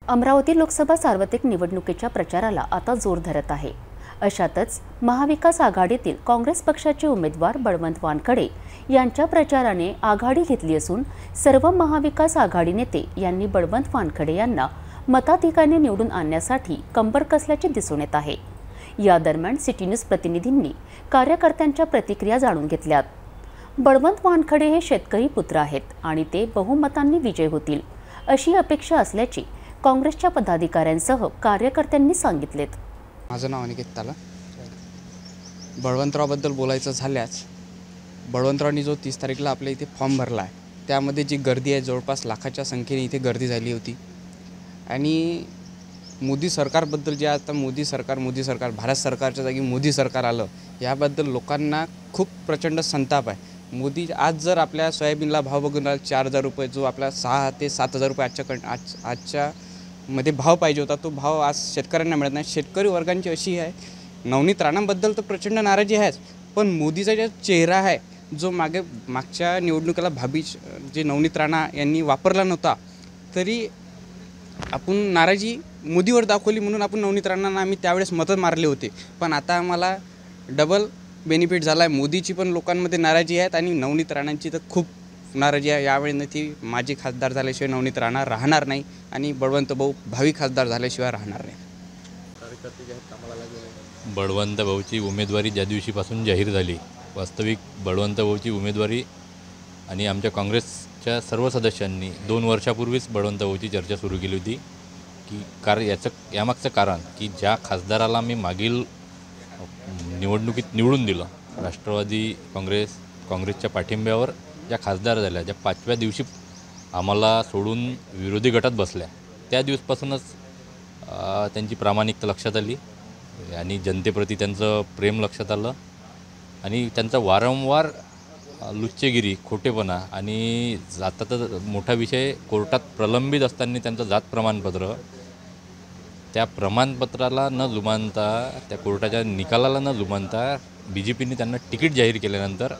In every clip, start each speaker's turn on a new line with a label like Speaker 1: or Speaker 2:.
Speaker 1: अमरावती लोकसभा सार्वत्रिक निवडणुकीच्या प्रचाराला आता जोर धरत आहे। अशातच महाविकास आघाडीतील काँग्रेस पक्षाचे उमेदवार बळवंत वानखडे यांच्या प्रचाराने आघाडी घेतली असून सर्व महाविकास आघाडी नेते यांनी बळवंत वानखडे यांना मताधिक्याने निवडून आणण्यासाठी कंबर कसल्याचे दिसून येत आहे। या दरम्यान सिटी न्यूज प्रतिनिधींनी कार्यकर्त्यांच्या प्रतिक्रिया जाणून घेतल्यात। बळवंत वानखडे हे शेतकरी पुत्र आहेत आणि ते बहुमतांनी विजयी होतील अशी अपेक्षा असल्याची काँग्रेसच्या पदाधिकाऱ्यांसह कार्यकर्त्यांनी सांगितलेत।
Speaker 2: माझं नाव अनिकेत ताला। बळवंतरावबद्दल बोलायचं झाल्यास बळवंतरावनी जो 30 तारीखला आपल्या इथे फॉर्म भरला आहे त्यामध्ये जी गर्दी आहे जवळपास लाखाच्या संख्येने इथे गर्दी झाली होती। आणि मोदी सरकारबद्दल जे आता मोदी सरकार भारत सरकारच्या जागी मोदी सरकार आलं याबद्दल लोकांना खूप प्रचंड संताप आहे। मोदी आज जर आपल्या सोयाबीनला भाव बघून 4000 रुपये जो आपला 6 ते 7000 रुपये आजच्या मध्ये भाव पाहिजे होता तो भाव आज शेतकऱ्यांना मिळत नाही। शेतकरी वर्गांची अशी आहे, नवनीत राणांबद्दल तर प्रचंड नाराजी आहेच, पण मोदीचा जो चेहरा आहे जो मागच्या निवडणुकीला जे नवनीत राणा यांनी वापरला नव्हता तरी आपण नाराजी मोदीवर दाखवली म्हणून आपण नवनीत राणांना आम्ही त्यावेळेस मतं मारले होते। पण आता आम्हाला डबल बेनिफिट झाला आहे। मोदीची पण लोकांमध्ये नाराजी आहेत आणि नवनीत राणांची तर खूप नाराजी आहे। यावेळी ती माजी खासदार झाल्याशिवाय नवनीत राणा राहणार नाही आणि बळवंत भाऊ भावी खासदार झाल्याशिवाय राहणार नाही।
Speaker 3: बळवंत भाऊची उमेदवारी ज्या दिवशीपासून जाहीर झाली, वास्तविक बळवंत भाऊची उमेदवारी आणि आमच्या काँग्रेसच्या सर्व सदस्यांनी 2 वर्षापूर्वीच बळवंत भाऊची चर्चा सुरू केली होती की यामागचं कारण की ज्या खासदाराला मी मागील निवडणुकीत निवडून दिलं, राष्ट्रवादी काँग्रेसच्या पाठिंब्यावर ज्या खासदार झाल्या, ज्या 5व्या दिवशी आम्हाला सोडून विरोधी गटात बसल्या, त्या दिवसपासूनच त्यांची प्रामाणिकता लक्षात आली आणि जनतेप्रती त्यांचं प्रेम लक्षात आलं आणि त्यांचा वारंवार लुच्चेगिरी, खोटेपणा आणि आता तर मोठा विषय कोर्टात प्रलंबित असताना त्यांचं जात प्रमाणपत्र, त्या प्रमाणपत्राला न जुमानता, त्या कोर्टाच्या निकालाला न जुमानता BJPने त्यांना तिकीट जाहीर केल्यानंतर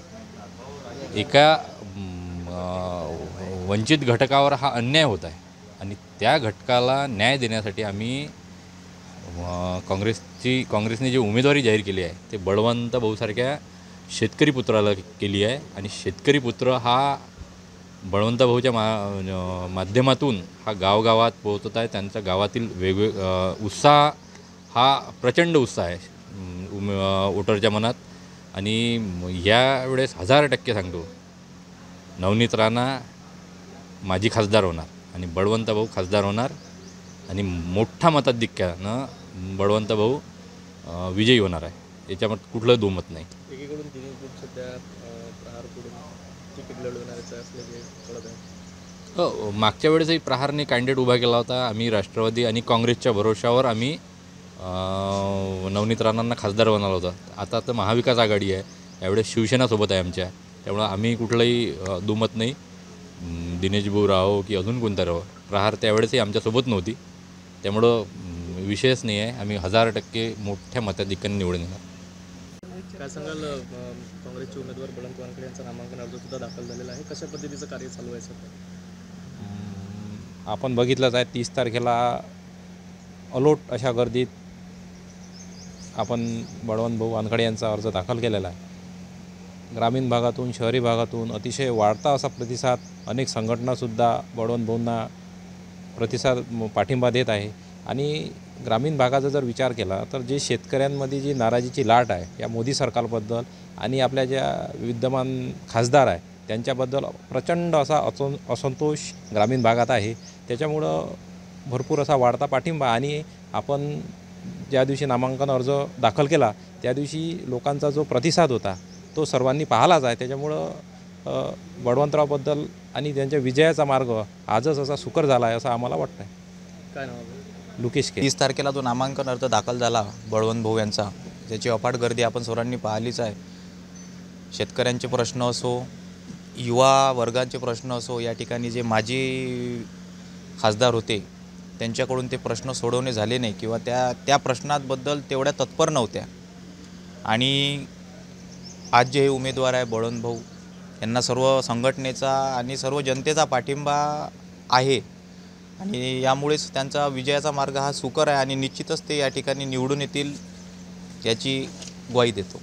Speaker 3: एका वंचित घटकावर हा अन्याय होत आहे आणि त्या घटकाला न्याय देण्यासाठी आम्ही काँग्रेसने जी उमेदवारी जाहीर केली आहे ते बळवंत भाऊसारख्या शेतकरी पुत्राला केली आहे आणि शेतकरी पुत्र हा बळवंत भाऊच्या माध्यमातून हा गावागावात पोहोचत आहे। त्यांचा गावातील उत्साह हा प्रचंड उत्साह आहे वोटरच्या मनात आणि यावेळेस 1000% सांगतो, नवनीत राणा माजी खासदार होणार आणि बळवंत भाऊ खासदार होणार आणि मोठ्या मताधिक्यानं बळवंत भाऊ विजयी होणार आहे। याच्यामध्ये कुठलं दुमत नाही।
Speaker 4: एकीकडून तिन्ही ग्रुप सध्या प्रहारकडून तिकीट लढवण्याचं असल्याचे कळत आहे।
Speaker 3: मागच्या वेळेसही प्रहारने कॅन्डिडेट उभा केला होता। आम्ही राष्ट्रवादी आणि काँग्रेसच्या भरोशावर आम्ही नवनीत राणांना खासदार बनवलं होतं। आता तर महाविकास आघाडी आहे, यावेळेस शिवसेनासोबत आहे आमच्या, त्यामुळं आम्ही कुठलंही दुमत नाही। दिनेश भाऊ राहो की अजून कोणता राहो, प्रहार त्यावेळेसही आमच्यासोबत नव्हती, त्यामुळं विषयच नाही आहे। आम्ही 1000% मोठ्या मताधिक्याने निवडून येणार।
Speaker 4: काय सांगाल, काँग्रेसचे उमेदवार बळवंत वानखडे यांचा नामांकन अर्ज सुद्धा दाखल झालेला आहे, कशा पद्धतीचं कार्य चालू आहे सध्या?
Speaker 5: आपण बघितलंच आहे 30 तारखेला अलोट अशा गर्दीत आपण बळवंत भाऊ वानखडे यांचा अर्ज दाखल केलेला आहे। ग्रामीण भागातून शहरी भागातून अतिशय वाढता असा प्रतिसाद, अनेक संघटनासुद्धा बळवंत भाऊंना पाठिंबा देत आहे आणि ग्रामीण भागाचा जर विचार केला तर जे शेतकऱ्यांमध्ये जी नाराजीची लाट आहे या मोदी सरकारबद्दल आणि आपल्या ज्या विद्यमान खासदार आहे त्यांच्याबद्दल प्रचंड असा असंतोष ग्रामीण भागात आहे। त्याच्यामुळं भरपूर असा वाढता पाठिंबा आणि आपण ज्या दिवशी नामांकन अर्ज दाखल केला त्या दिवशी लोकांचा जो प्रतिसाद होता तो सर्वांनी पाहिलाच आहे। त्याच्यामुळं बळवंतरावबद्दल आणि त्यांच्या विजयाचा मार्ग आजच असा सुकर झाला आहे असं आम्हाला वाटतं आहे।
Speaker 4: काय नाव?
Speaker 5: लुकेश के।
Speaker 6: 30 तारखेला जो नामांकन अर्ज दाखल झाला बळवंत भाऊ यांचा, त्याची अफाट गर्दी आपण सर्वांनी पाहिलीच आहे। शेतकऱ्यांचे प्रश्न असो, युवा वर्गांचे प्रश्न असो, या ठिकाणी जे माजी खासदार होते त्यांच्याकडून ते प्रश्न सोडवणे झाले नाही किंवा त्या प्रश्नांबद्दल तेवढ्या तत्पर नव्हत्या आणि आज जे उमेदवार आहे बळवंत भाऊ यांना सर्व संघटनेचा आणि सर्व जनतेचा पाठिंबा आहे आणि यामुळेच त्यांचा विजयाचा मार्ग हा सुकर आहे आणि निश्चितच ते या ठिकाणी निवडून येतील याची ग्वाही देतो.